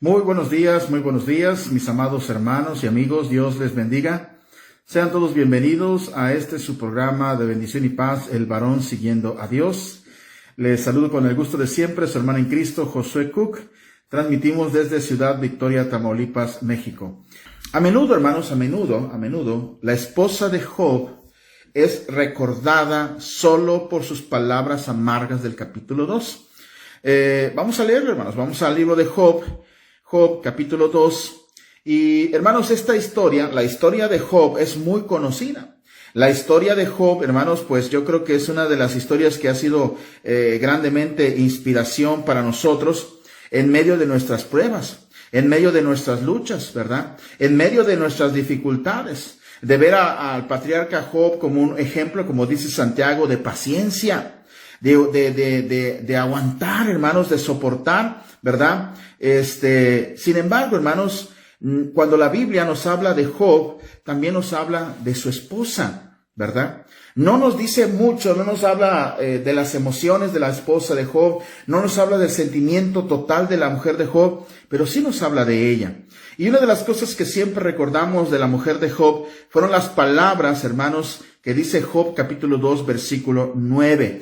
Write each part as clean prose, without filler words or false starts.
Muy buenos días, mis amados hermanos y amigos. Dios les bendiga. Sean todos bienvenidos a su programa de bendición y paz, El Varón Siguiendo a Dios. Les saludo con el gusto de siempre, su hermano en Cristo, Josué Cook. Transmitimos desde Ciudad Victoria, Tamaulipas, México. A menudo, hermanos, a menudo, la esposa de Job es recordada solo por sus palabras amargas del capítulo 2. Vamos a leerlo, hermanos. Vamos al libro de Job, capítulo 2. Y, hermanos, esta historia, la historia de Job, es muy conocida. La historia de Job, hermanos, pues yo creo que es una de las historias que ha sido grandemente inspiración para nosotros en medio de nuestras pruebas, en medio de nuestras luchas, ¿verdad? En medio de nuestras dificultades. De ver al patriarca Job como un ejemplo, como dice Santiago, de paciencia, de aguantar, hermanos, de soportar, ¿verdad? Sin embargo, hermanos, cuando la Biblia nos habla de Job, también nos habla de su esposa, ¿verdad? No nos dice mucho, no nos habla de las emociones de la esposa de Job, no nos habla del sentimiento total de la mujer de Job, pero sí nos habla de ella. Y una de las cosas que siempre recordamos de la mujer de Job fueron las palabras, hermanos, que dice Job capítulo 2, versículo 9.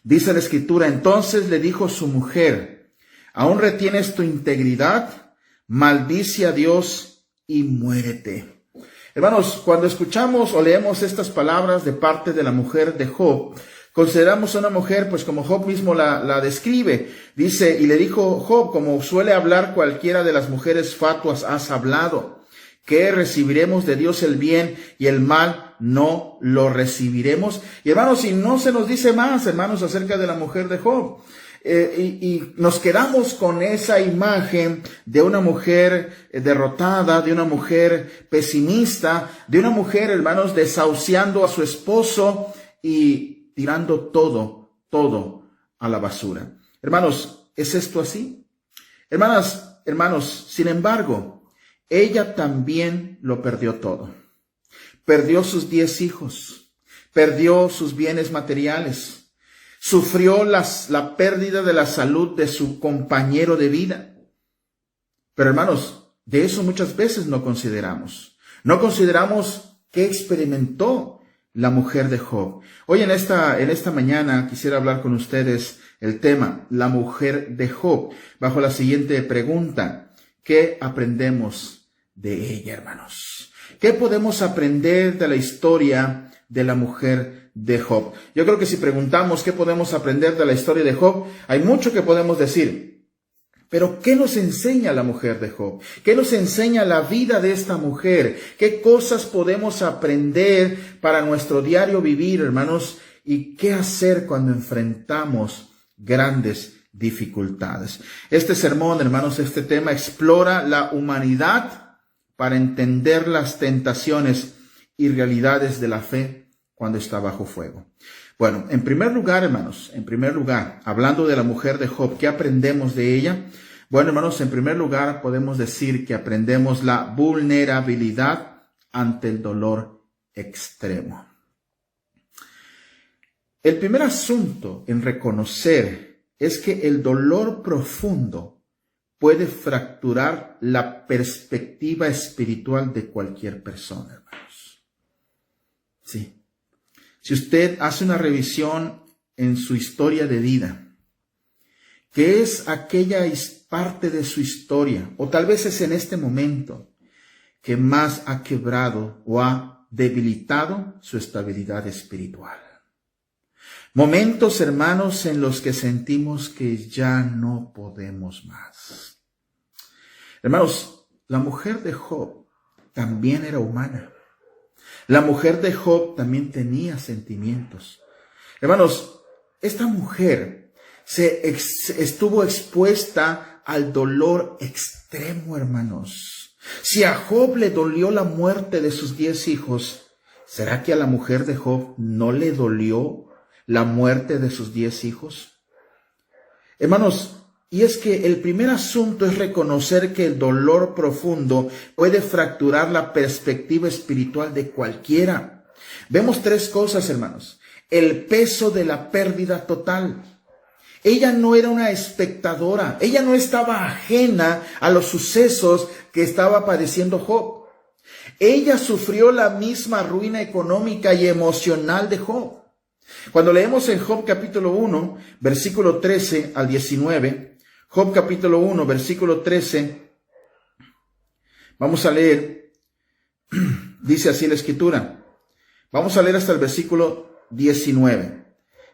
Dice la Escritura: entonces le dijo su mujer: ¿aún retienes tu integridad? Maldice a Dios y muérete. Hermanos, cuando escuchamos o leemos estas palabras de parte de la mujer de Job, consideramos a una mujer, pues como Job mismo la describe. Dice, y le dijo Job, como suele hablar cualquiera de las mujeres fatuas, has hablado, que recibiremos de Dios el bien y el mal no lo recibiremos. Y hermanos, y no se nos dice más, hermanos, acerca de la mujer de Job. Y nos quedamos con esa imagen de una mujer derrotada, de una mujer pesimista, de una mujer, hermanos, desahuciando a su esposo y tirando todo a la basura. Hermanos, ¿es esto así? Hermanos, sin embargo, ella también lo perdió todo. Perdió sus 10 hijos, perdió sus bienes materiales, sufrió la pérdida de la salud de su compañero de vida. Pero hermanos, de eso muchas veces no consideramos. No consideramos qué experimentó la mujer de Job. Hoy en esta mañana quisiera hablar con ustedes el tema, la mujer de Job, bajo la siguiente pregunta: ¿qué aprendemos de ella, hermanos? ¿Qué podemos aprender de la historia de la mujer de Job? Yo creo que si preguntamos qué podemos aprender de la historia de Job, hay mucho que podemos decir. Pero ¿qué nos enseña la mujer de Job? ¿Qué nos enseña la vida de esta mujer? ¿Qué cosas podemos aprender para nuestro diario vivir, hermanos? ¿Y qué hacer cuando enfrentamos grandes dificultades? Este sermón, hermanos, este tema explora la humanidad para entender las tentaciones y realidades de la fe cuando está bajo fuego. Bueno, en primer lugar, hermanos, hablando de la mujer de Job, ¿qué aprendemos de ella? Bueno, hermanos, en primer lugar podemos decir que aprendemos la vulnerabilidad ante el dolor extremo. El primer asunto en reconocer es que el dolor profundo puede fracturar la perspectiva espiritual de cualquier persona, hermanos. Sí. Si usted hace una revisión en su historia de vida, ¿qué es aquella parte de su historia, o tal vez es en este momento, que más ha quebrado o ha debilitado su estabilidad espiritual? Momentos, hermanos, en los que sentimos que ya no podemos más. Hermanos, la mujer de Job también era humana. La mujer de Job también tenía sentimientos. Hermanos, esta mujer estuvo expuesta al dolor extremo, hermanos. Si a Job le dolió la muerte de sus 10 hijos, ¿será que a la mujer de Job no le dolió la muerte de sus 10 hijos? Hermanos, y es que el primer asunto es reconocer que el dolor profundo puede fracturar la perspectiva espiritual de cualquiera. Vemos 3 cosas, hermanos. El peso de la pérdida total, Ella no era una espectadora. Ella no estaba ajena a los sucesos que estaba padeciendo Job. Ella sufrió la misma ruina económica y emocional de Job. Cuando leemos en Job capítulo 1, versículo 13 al 19, Job capítulo 1, versículo 13, vamos a leer, dice así la escritura. Vamos a leer hasta el versículo 19.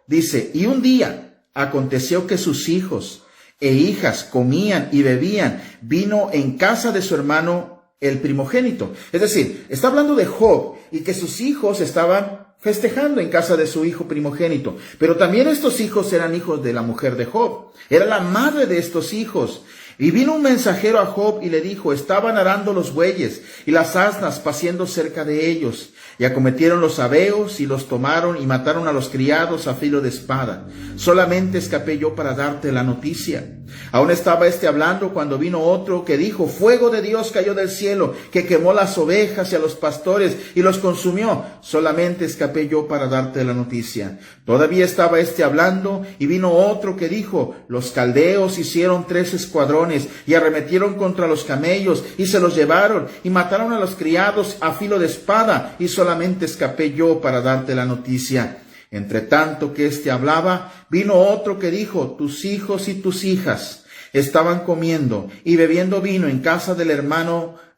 Dice, y un día aconteció que sus hijos e hijas comían y bebían vino en casa de su hermano el primogénito. Es decir, está hablando de Job y que sus hijos estaban festejando en casa de su hijo primogénito. Pero también estos hijos eran hijos de la mujer de Job. Era la madre de estos hijos. Y vino un mensajero a Job y le dijo, estaban arando los bueyes y las asnas paciendo cerca de ellos. Y acometieron los sabeos y los tomaron y mataron a los criados a filo de espada. Solamente escapé yo para darte la noticia. Aún estaba hablando cuando vino otro que dijo, fuego de Dios cayó del cielo, que quemó las ovejas y a los pastores y los consumió. Solamente escapé yo para darte la noticia. Todavía estaba hablando y vino otro que dijo, los caldeos hicieron 3 escuadrones y arremetieron contra los camellos y se los llevaron y mataron a los criados a filo de espada y solamente escapé yo para darte la noticia. Entre tanto que hablaba, vino otro que dijo, tus hijos y tus hijas estaban comiendo y bebiendo vino en casa de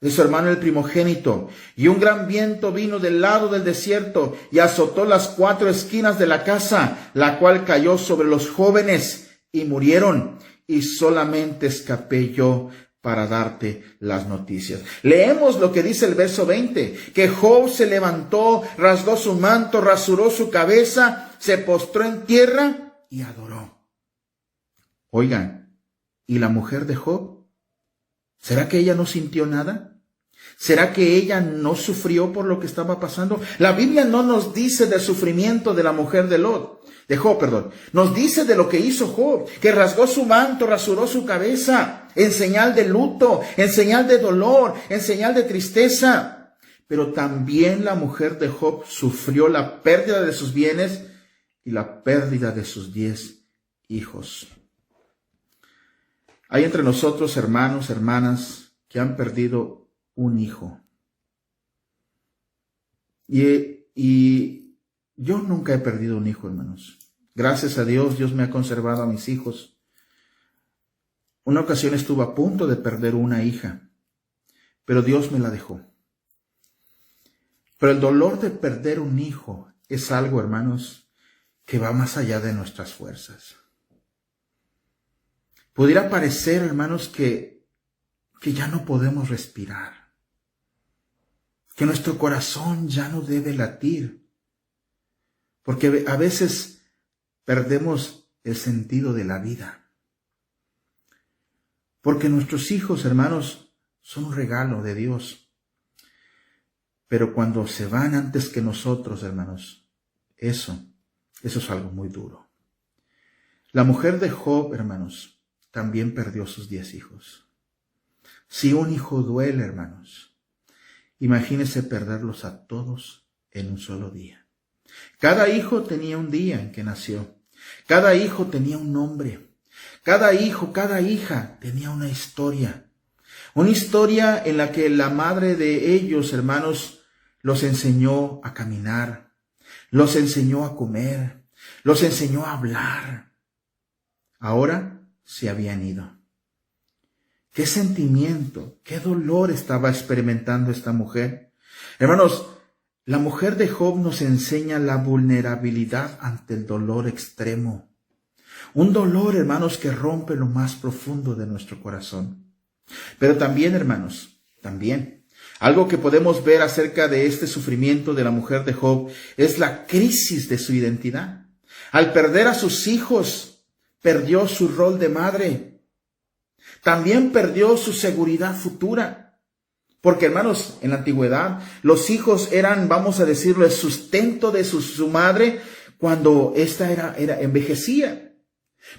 su hermano el primogénito. Y un gran viento vino del lado del desierto y azotó las 4 esquinas de la casa, la cual cayó sobre los jóvenes y murieron. Y solamente escapé yo para darte las noticias. Leemos lo que dice el verso 20, que Job se levantó, rasgó su manto, rasuró su cabeza, se postró en tierra y adoró. Oigan, ¿y la mujer de Job? ¿Será que ella no sintió nada? ¿Será que ella no sufrió por lo que estaba pasando? La Biblia no nos dice del sufrimiento de la mujer de Job. Nos dice de lo que hizo Job, que rasgó su manto, rasuró su cabeza, en señal de luto, en señal de dolor, en señal de tristeza. Pero también la mujer de Job sufrió la pérdida de sus bienes y la pérdida de sus 10 hijos. Hay entre nosotros hermanos, hermanas, que han perdido un hijo. Y yo nunca he perdido un hijo, hermanos. Gracias a Dios, Dios me ha conservado a mis hijos. Una ocasión estuve a punto de perder una hija, pero Dios me la dejó. Pero el dolor de perder un hijo es algo, hermanos, que va más allá de nuestras fuerzas. Pudiera parecer, hermanos, que ya no podemos respirar, que nuestro corazón ya no debe latir, porque a veces perdemos el sentido de la vida. Porque nuestros hijos, hermanos, son un regalo de Dios. Pero cuando se van antes que nosotros, hermanos, eso es algo muy duro. La mujer de Job, hermanos, también perdió sus 10 hijos. Si un hijo duele, hermanos, imagínese perderlos a todos en un solo día. Cada hijo tenía un día en que nació. Cada hijo tenía un nombre. Cada hijo, cada hija tenía una historia. Una historia en la que la madre de ellos, hermanos, los enseñó a caminar, los enseñó a comer, los enseñó a hablar. Ahora se habían ido. ¿Qué sentimiento, qué dolor estaba experimentando esta mujer? Hermanos, la mujer de Job nos enseña la vulnerabilidad ante el dolor extremo. Un dolor, hermanos, que rompe lo más profundo de nuestro corazón. Pero también, hermanos, algo que podemos ver acerca de este sufrimiento de la mujer de Job es la crisis de su identidad. Al perder a sus hijos, perdió su rol de madre. También perdió su seguridad futura. Porque, hermanos, en la antigüedad, los hijos eran, vamos a decirlo, el sustento de su madre cuando ésta era envejecía.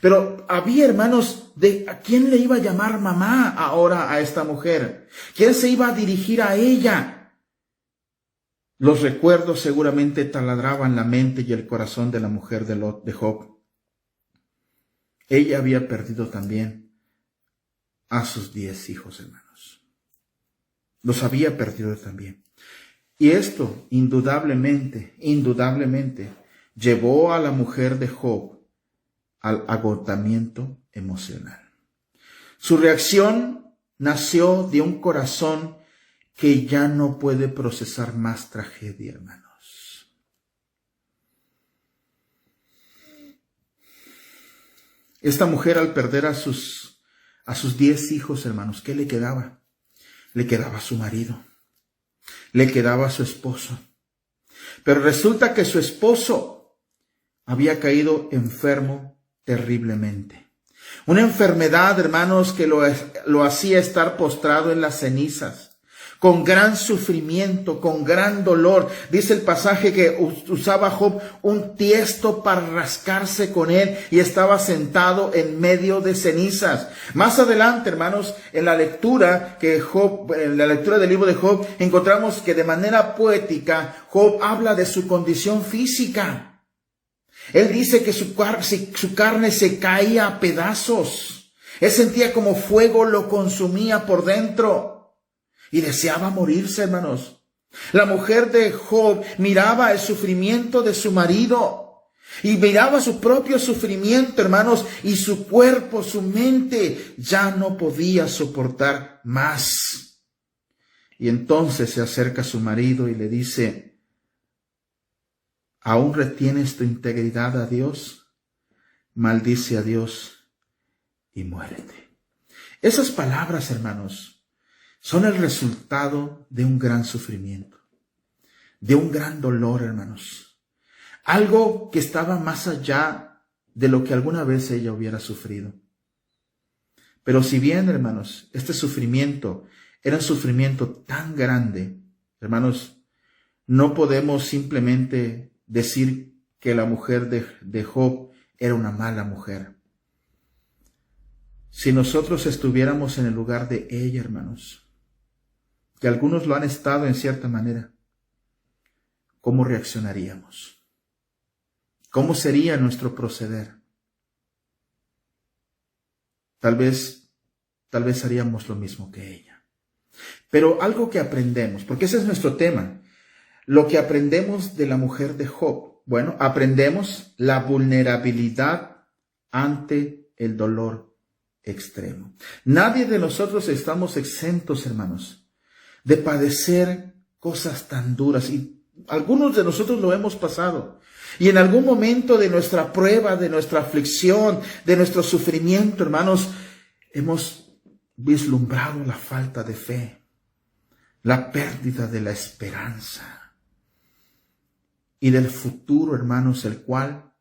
Pero había, hermanos, ¿a quién le iba a llamar mamá ahora a esta mujer? ¿Quién se iba a dirigir a ella? Los recuerdos seguramente taladraban la mente y el corazón de la mujer de Job. ella había perdido también a sus 10 hijos, hermanos. Los había perdido también. Y esto, indudablemente, llevó a la mujer de Job al agotamiento emocional. Su reacción nació de un corazón que ya no puede procesar más tragedia, hermanos. Esta mujer, al perder a sus 10 hijos, hermanos, ¿qué le quedaba? Le quedaba su marido, le quedaba su esposo. Pero resulta que su esposo había caído enfermo terriblemente. Una enfermedad, hermanos, que lo hacía estar postrado en las cenizas, con gran sufrimiento, con gran dolor. Dice el pasaje que usaba Job un tiesto para rascarse con él y estaba sentado en medio de cenizas. Más adelante, hermanos, en la lectura del libro de Job, encontramos que de manera poética Job habla de su condición física. Él dice que su carne se caía a pedazos. Él sentía como fuego lo consumía por dentro. Y deseaba morirse, hermanos. La mujer de Job miraba el sufrimiento de su marido y miraba su propio sufrimiento, hermanos, y su cuerpo, su mente ya no podía soportar más. Y entonces se acerca a su marido y le dice: ¿aún retienes tu integridad a Dios? Maldice a Dios y muérete. Esas palabras, hermanos, son el resultado de un gran sufrimiento, de un gran dolor, hermanos. Algo que estaba más allá de lo que alguna vez ella hubiera sufrido. Pero si bien, hermanos, este sufrimiento era un sufrimiento tan grande, hermanos, no podemos simplemente decir que la mujer de Job era una mala mujer. Si nosotros estuviéramos en el lugar de ella, hermanos, que algunos lo han estado en cierta manera, ¿cómo reaccionaríamos? ¿Cómo sería nuestro proceder? Tal vez haríamos lo mismo que ella. Pero algo que aprendemos, porque ese es nuestro tema, lo que aprendemos de la mujer de Job. Bueno, aprendemos la vulnerabilidad ante el dolor extremo. Nadie de nosotros estamos exentos, hermanos, de padecer cosas tan duras, y algunos de nosotros lo hemos pasado. Y en algún momento de nuestra prueba, de nuestra aflicción, de nuestro sufrimiento, hermanos, hemos vislumbrado la falta de fe, la pérdida de la esperanza y del futuro, hermanos, el cual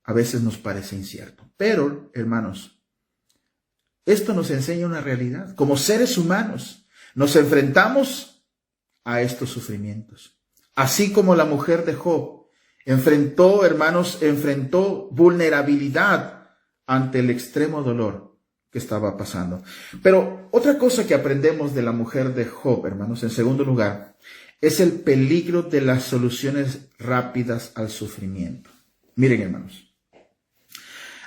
a veces nos parece incierto. Pero, hermanos, esto nos enseña una realidad. Como seres humanos, nos enfrentamos a estos sufrimientos. Así como la mujer de Job enfrentó vulnerabilidad ante el extremo dolor que estaba pasando. Pero otra cosa que aprendemos de la mujer de Job, hermanos, en segundo lugar, es el peligro de las soluciones rápidas al sufrimiento. Miren, hermanos,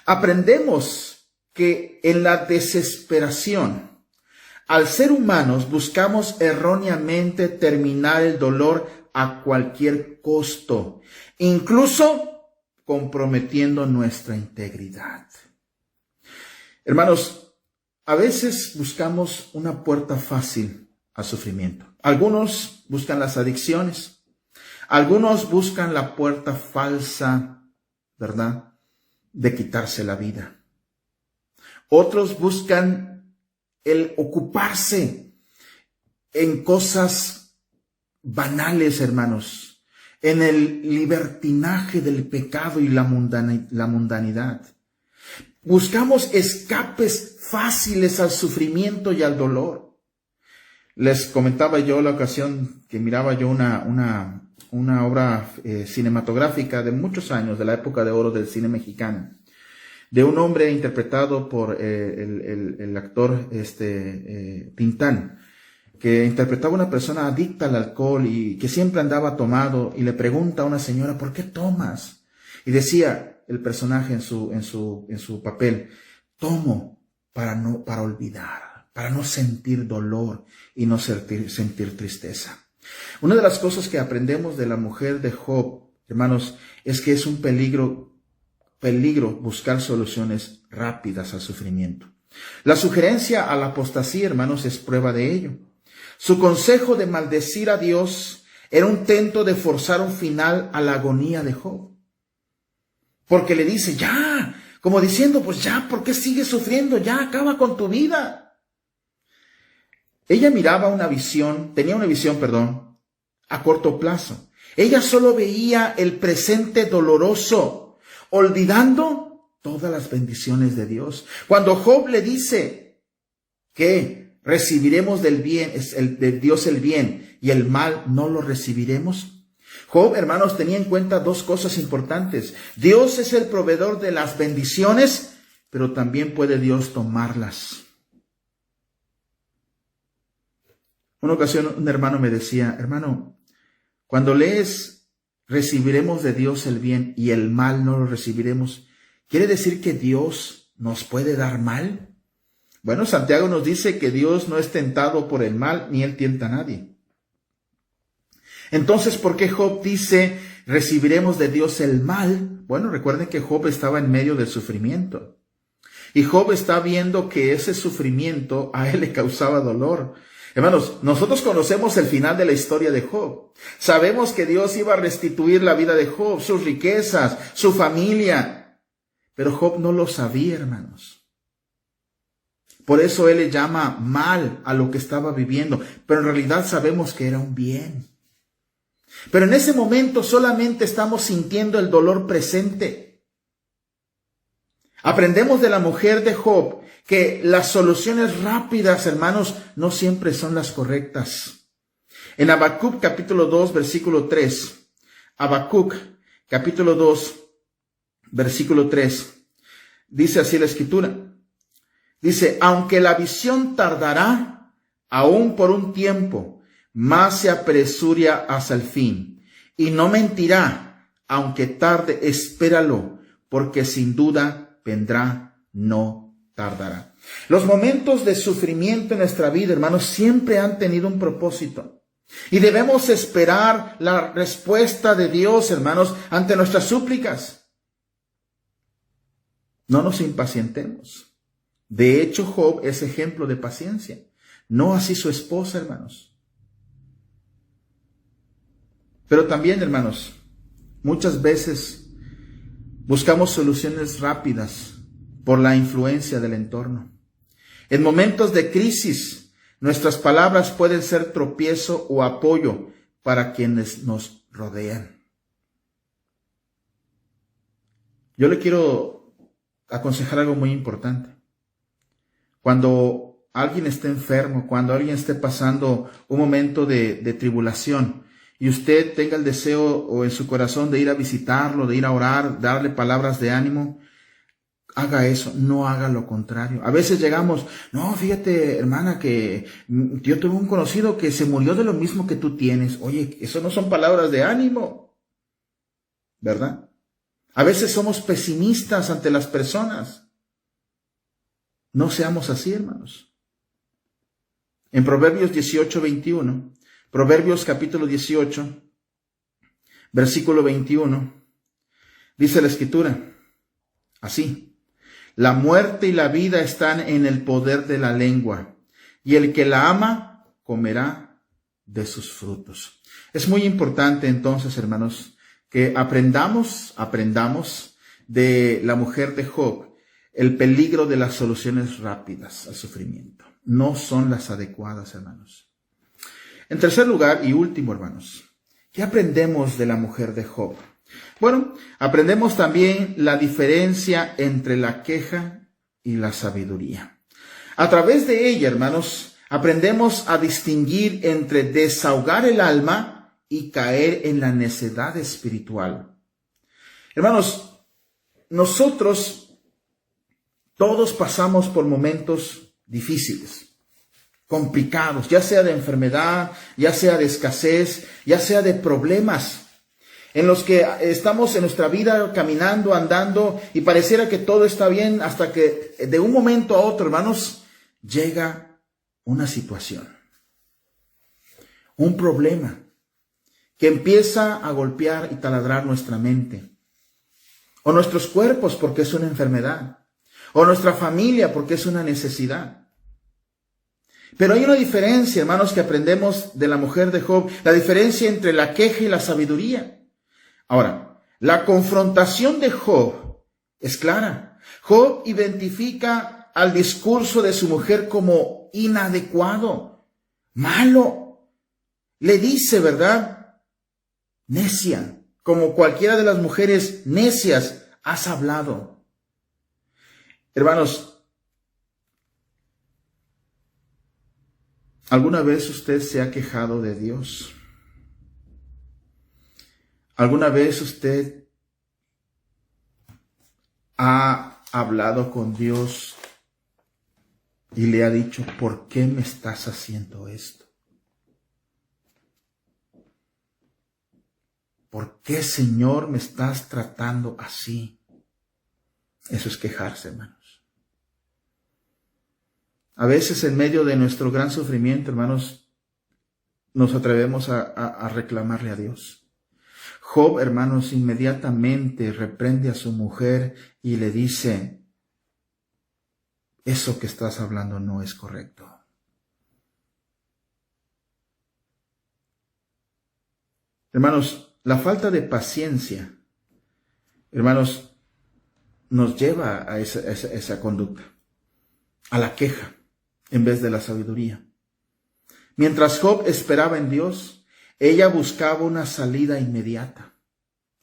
aprendemos que en la desesperación, al ser humanos, buscamos erróneamente terminar el dolor a cualquier costo, incluso comprometiendo nuestra integridad. Hermanos, a veces buscamos una puerta fácil al sufrimiento. Algunos buscan las adicciones, algunos buscan la puerta falsa, ¿verdad?, de quitarse la vida. Otros buscan el ocuparse en cosas banales, hermanos, en el libertinaje del pecado y la mundanidad. Buscamos escapes fáciles al sufrimiento y al dolor. Les comentaba yo la ocasión que miraba yo una obra cinematográfica de muchos años, de la época de oro del cine mexicano, de un hombre interpretado por el actor Tintán, que interpretaba una persona adicta al alcohol y que siempre andaba tomado, y le pregunta a una señora: ¿por qué tomas? Y decía el personaje en su papel, tomo para olvidar, para no sentir dolor y no sentir tristeza. Una de las cosas que aprendemos de la mujer de Job, hermanos, es que es un peligro buscar soluciones rápidas al sufrimiento. La sugerencia a la apostasía, hermanos, es prueba de ello. Su consejo de maldecir a Dios era un intento de forzar un final a la agonía de Job. Porque le dice, ya, como diciendo, pues ya, ¿por qué sigues sufriendo? Ya, acaba con tu vida. Ella tenía una visión, a corto plazo. Ella solo veía el presente doloroso, olvidando todas las bendiciones de Dios. Cuando Job le dice que recibiremos de Dios el bien y el mal no lo recibiremos, Job, hermanos, tenía en cuenta dos cosas importantes. Dios es el proveedor de las bendiciones, pero también puede Dios tomarlas. Una ocasión un hermano me decía, hermano, cuando lees recibiremos de Dios el bien y el mal no lo recibiremos, ¿quiere decir que Dios nos puede dar mal? Bueno, Santiago nos dice que Dios no es tentado por el mal, ni él tienta a nadie. Entonces, ¿por qué Job dice, recibiremos de Dios el mal? Bueno, recuerden que Job estaba en medio del sufrimiento. Y Job está viendo que ese sufrimiento a él le causaba dolor. Hermanos, nosotros conocemos el final de la historia de Job. Sabemos que Dios iba a restituir la vida de Job, sus riquezas, su familia. Pero Job no lo sabía, hermanos. Por eso él le llama mal a lo que estaba viviendo. Pero en realidad sabemos que era un bien. Pero en ese momento solamente estamos sintiendo el dolor presente. Aprendemos de la mujer de Job que las soluciones rápidas, hermanos, no siempre son las correctas. En Habacuc capítulo 2, versículo 3. Habacuc capítulo 2, versículo 3. Dice así la escritura. Dice, aunque la visión tardará, aún por un tiempo, más se apresura hasta el fin, y no mentirá, aunque tarde, espéralo, porque sin duda vendrá, no tardará. Los momentos de sufrimiento en nuestra vida, hermanos, siempre han tenido un propósito. Y debemos esperar la respuesta de Dios, hermanos, ante nuestras súplicas. No nos impacientemos. De hecho, Job es ejemplo de paciencia. No así su esposa, hermanos. Pero también, hermanos, muchas veces buscamos soluciones rápidas por la influencia del entorno. En momentos de crisis, nuestras palabras pueden ser tropiezo o apoyo para quienes nos rodean. Yo le quiero aconsejar algo muy importante. Cuando alguien esté enfermo, cuando alguien esté pasando un momento de tribulación, y usted tenga el deseo o en su corazón de ir a visitarlo, de ir a orar, darle palabras de ánimo, haga eso, no haga lo contrario. A veces llegamos, no, fíjate, hermana, que yo tuve un conocido que se murió de lo mismo que tú tienes. Oye, eso no son palabras de ánimo, ¿verdad? A veces somos pesimistas ante las personas. No seamos así, hermanos. En Proverbios 18:21, Proverbios capítulo 18, versículo 21, dice la escritura, así, la muerte y la vida están en el poder de la lengua, y el que la ama comerá de sus frutos. Es muy importante entonces, hermanos, que aprendamos de la mujer de Job el peligro de las soluciones rápidas al sufrimiento. No son las adecuadas, hermanos. En tercer lugar y último, hermanos, ¿qué aprendemos de la mujer de Job? Bueno, aprendemos también la diferencia entre la queja y la sabiduría. A través de ella, hermanos, aprendemos a distinguir entre desahogar el alma y caer en la necedad espiritual. Hermanos, nosotros todos pasamos por momentos difíciles, complicados, ya sea de enfermedad, ya sea de escasez, ya sea de problemas. en los que estamos en nuestra vida caminando, andando, y pareciera que todo está bien, hasta que de un momento a otro, hermanos, llega una situación, un problema que empieza a golpear y taladrar nuestra mente, o nuestros cuerpos porque es una enfermedad, o nuestra familia porque es una necesidad. Pero hay una diferencia, hermanos, que aprendemos de la mujer de Job, la diferencia entre la queja y la sabiduría. Ahora, la confrontación de Job es clara. Job identifica al discurso de su mujer como inadecuado, malo. Le dice, ¿verdad? Necia, como cualquiera de las mujeres necias has hablado. Hermanos, ¿alguna vez usted se ha quejado de Dios? ¿Alguna vez usted ha hablado con Dios y le ha dicho, ¿por qué me estás haciendo esto? ¿Por qué, Señor, me estás tratando así? Eso es quejarse, hermanos. A veces en medio de nuestro gran sufrimiento, hermanos, nos atrevemos a reclamarle a Dios. Job, hermanos, inmediatamente reprende a su mujer y le dice, eso que estás hablando no es correcto. Hermanos, la falta de paciencia, hermanos, nos lleva a esa conducta, a la queja, en vez de la sabiduría. Mientras Job esperaba en Dios, ella buscaba una salida inmediata.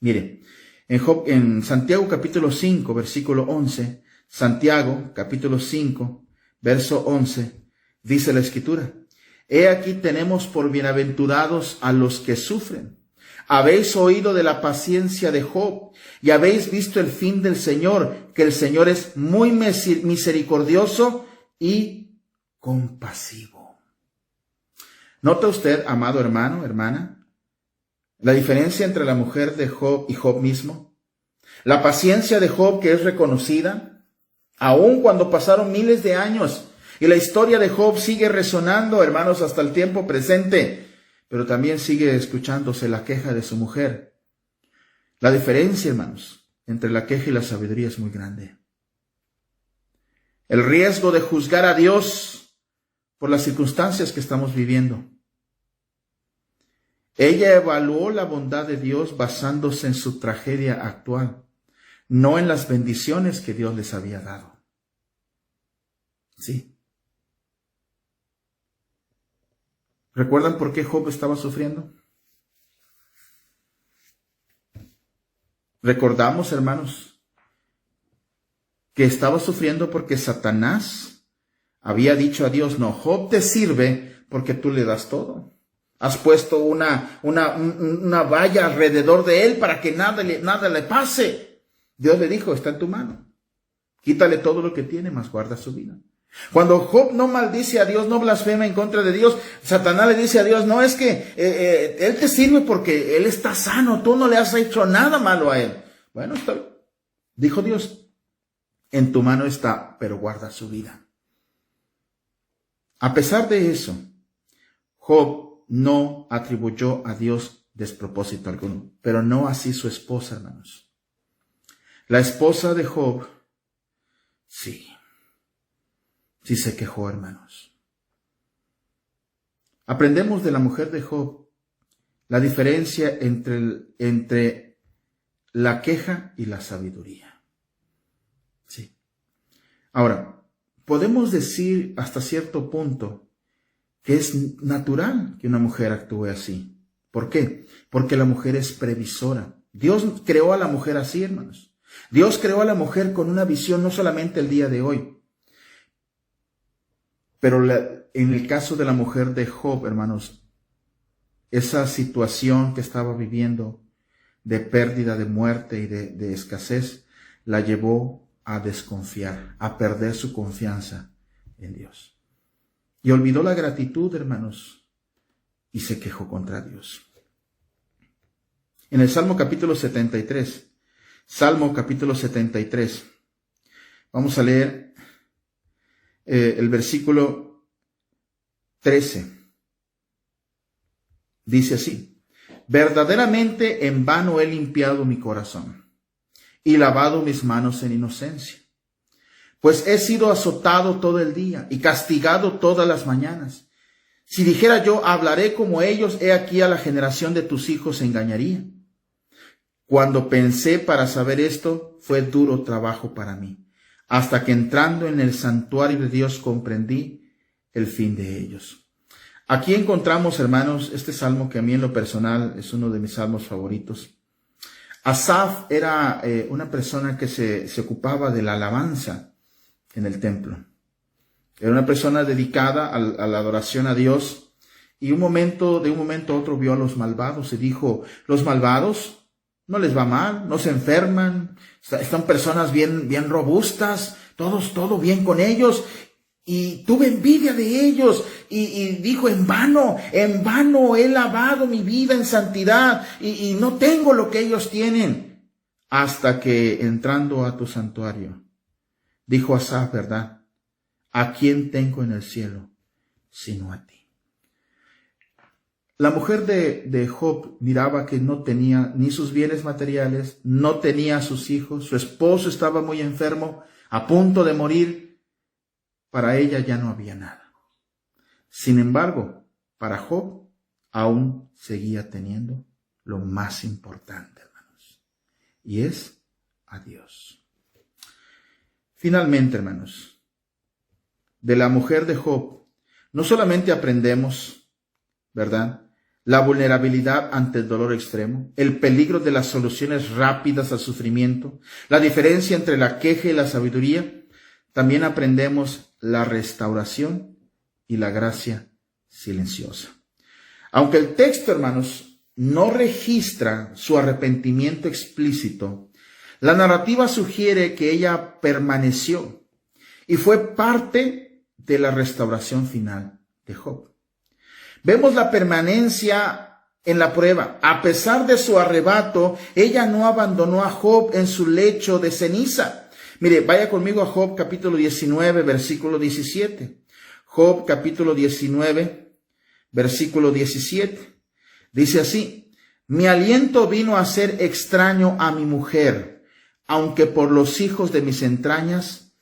Mire, en Santiago capítulo 5, versículo 11, Santiago capítulo 5, verso 11, dice la Escritura, he aquí tenemos por bienaventurados a los que sufren. Habéis oído de la paciencia de Job y habéis visto el fin del Señor, que el Señor es muy misericordioso y compasivo. ¿Nota usted, amado hermano, hermana, la diferencia entre la mujer de Job y Job mismo? La paciencia de Job, que es reconocida, aun cuando pasaron miles de años, y la historia de Job sigue resonando, hermanos, hasta el tiempo presente, pero también sigue escuchándose la queja de su mujer. La diferencia, hermanos, entre la queja y la sabiduría es muy grande. El riesgo de juzgar a Dios por las circunstancias que estamos viviendo. Ella evaluó la bondad de Dios basándose en su tragedia actual, no en las bendiciones que Dios les había dado. Sí. ¿Recuerdan por qué Job estaba sufriendo? Recordamos, hermanos, que estaba sufriendo porque Satanás había dicho a Dios, no, Job te sirve porque tú le das todo. Has puesto una valla alrededor de él para que nada le pase. Dios le dijo, está en tu mano. Quítale todo lo que tiene, mas guarda su vida. Cuando Job no maldice a Dios, no blasfema en contra de Dios, Satanás le dice a Dios, no, es que él te sirve porque él está sano, tú no le has hecho nada malo a él. Bueno, está bien. Dijo Dios, en tu mano está, pero guarda su vida. A pesar de eso, Job no atribuyó a Dios despropósito alguno, pero no así su esposa, hermanos. La esposa de Job, sí se quejó, hermanos. Aprendemos de la mujer de Job la diferencia entre la queja y la sabiduría. Sí. Ahora, podemos decir hasta cierto punto que es natural que una mujer actúe así. ¿Por qué? Porque la mujer es previsora. Dios creó a la mujer así, hermanos. Dios creó a la mujer con una visión no solamente el día de hoy, pero en el caso de la mujer de Job, hermanos, esa situación que estaba viviendo de pérdida, de muerte y de escasez, la llevó a desconfiar, a perder su confianza en Dios. Y olvidó la gratitud, hermanos, y se quejó contra Dios. En el Salmo capítulo 73. Salmo capítulo 73. Vamos a leer el versículo 13. Dice así: verdaderamente en vano he limpiado mi corazón y lavado mis manos en inocencia, pues he sido azotado todo el día y castigado todas las mañanas. Si dijera yo, hablaré como ellos, he aquí a la generación de tus hijos engañaría. Cuando pensé para saber esto, fue duro trabajo para mí, hasta que entrando en el santuario de Dios comprendí el fin de ellos. Aquí encontramos, hermanos, este salmo que a mí en lo personal es uno de mis salmos favoritos. Asaf era una persona que se ocupaba de la alabanza en el templo. Era una persona dedicada a la adoración a Dios, y de un momento a otro vio a los malvados y dijo: los malvados no les va mal, no se enferman, están personas bien robustas, todo bien con ellos. Y tuve envidia de ellos y dijo: en vano he lavado mi vida en santidad y no tengo lo que ellos tienen. Hasta que entrando a tu santuario, dijo Asaf, ¿verdad? ¿A quién tengo en el cielo sino a ti? La mujer de Job miraba que no tenía ni sus bienes materiales, no tenía a sus hijos, su esposo estaba muy enfermo, a punto de morir. Para ella ya no había nada. Sin embargo, para Job aún seguía teniendo lo más importante, hermanos, y es a Dios. Finalmente, hermanos, de la mujer de Job no solamente aprendemos, ¿verdad?, la vulnerabilidad ante el dolor extremo, el peligro de las soluciones rápidas al sufrimiento, la diferencia entre la queja y la sabiduría. También aprendemos la restauración y la gracia silenciosa. Aunque el texto, hermanos, no registra su arrepentimiento explícito, la narrativa sugiere que ella permaneció y fue parte de la restauración final de Job. Vemos la permanencia en la prueba. A pesar de su arrebato, ella no abandonó a Job en su lecho de ceniza. Mire, vaya conmigo a Job capítulo 19, versículo 17. Job capítulo 19, versículo 17. Dice así: mi aliento vino a ser extraño a mi mujer, aunque por los hijos de mis entrañas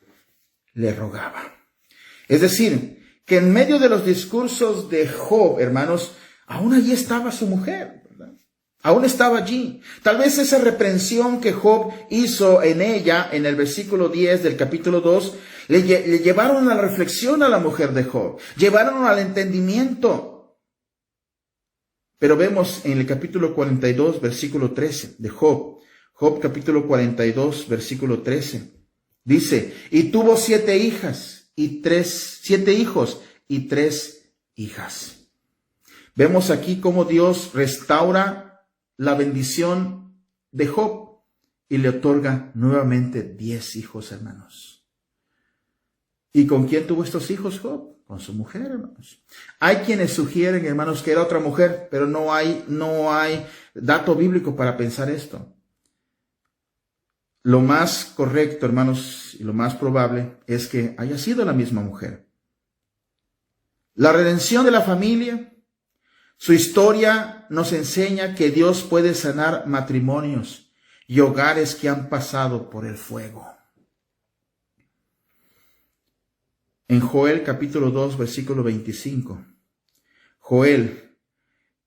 le rogaba. Es decir, que en medio de los discursos de Job, hermanos, aún allí estaba su mujer, ¿verdad? Aún estaba allí. Tal vez esa reprensión que Job hizo en ella, en el versículo 10 del capítulo 2, le llevaron a la reflexión a la mujer de Job, llevaron al entendimiento. Pero vemos en el capítulo 42, versículo 13 de Job, Job capítulo 42, versículo 13, dice: y tuvo 7 hijos y 3 hijas. Vemos aquí cómo Dios restaura la bendición de Job y le otorga nuevamente 10 hijos, hermanos. ¿Y con quién tuvo estos hijos Job? Con su mujer, hermanos. Hay quienes sugieren, hermanos, que era otra mujer, pero no hay dato bíblico para pensar esto. Lo más correcto, hermanos, y lo más probable es que haya sido la misma mujer. La redención de la familia, su historia nos enseña que Dios puede sanar matrimonios y hogares que han pasado por el fuego. En Joel capítulo 2, versículo 25. Joel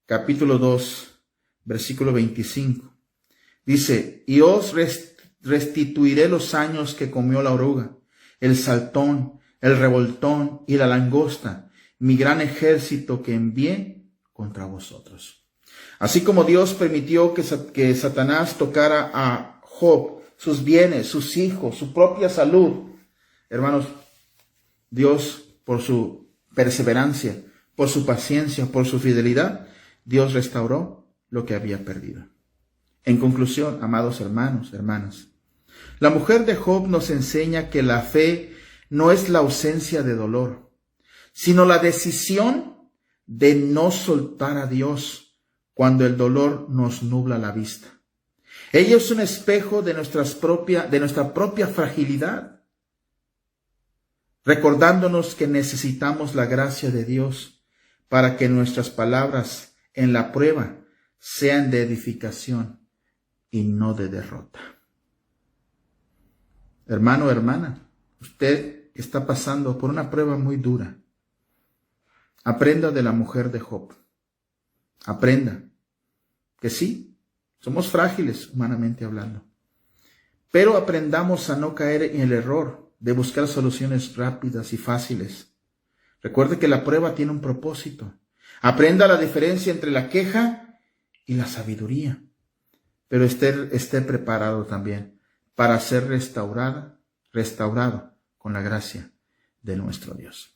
capítulo 2, versículo 25. Dice: y os restituiré los años que comió la oruga, el saltón, el revoltón y la langosta, mi gran ejército que envié contra vosotros. Así como Dios permitió que Satanás tocara a Job, sus bienes, sus hijos, su propia salud, hermanos, Dios, por su perseverancia, por su paciencia, por su fidelidad, Dios restauró lo que había perdido. En conclusión, amados hermanos, hermanas, la mujer de Job nos enseña que la fe no es la ausencia de dolor, sino la decisión de no soltar a Dios cuando el dolor nos nubla la vista. Ella es un espejo de nuestra propia fragilidad, recordándonos que necesitamos la gracia de Dios para que nuestras palabras en la prueba sean de edificación y no de derrota. Hermano, hermana, usted está pasando por una prueba muy dura. Aprenda de la mujer de Job. Aprenda que sí, somos frágiles humanamente hablando, pero aprendamos a no caer en el error de buscar soluciones rápidas y fáciles. Recuerde que la prueba tiene un propósito. Aprenda la diferencia entre la queja y la sabiduría, pero esté preparado también para ser restaurado con la gracia de nuestro Dios.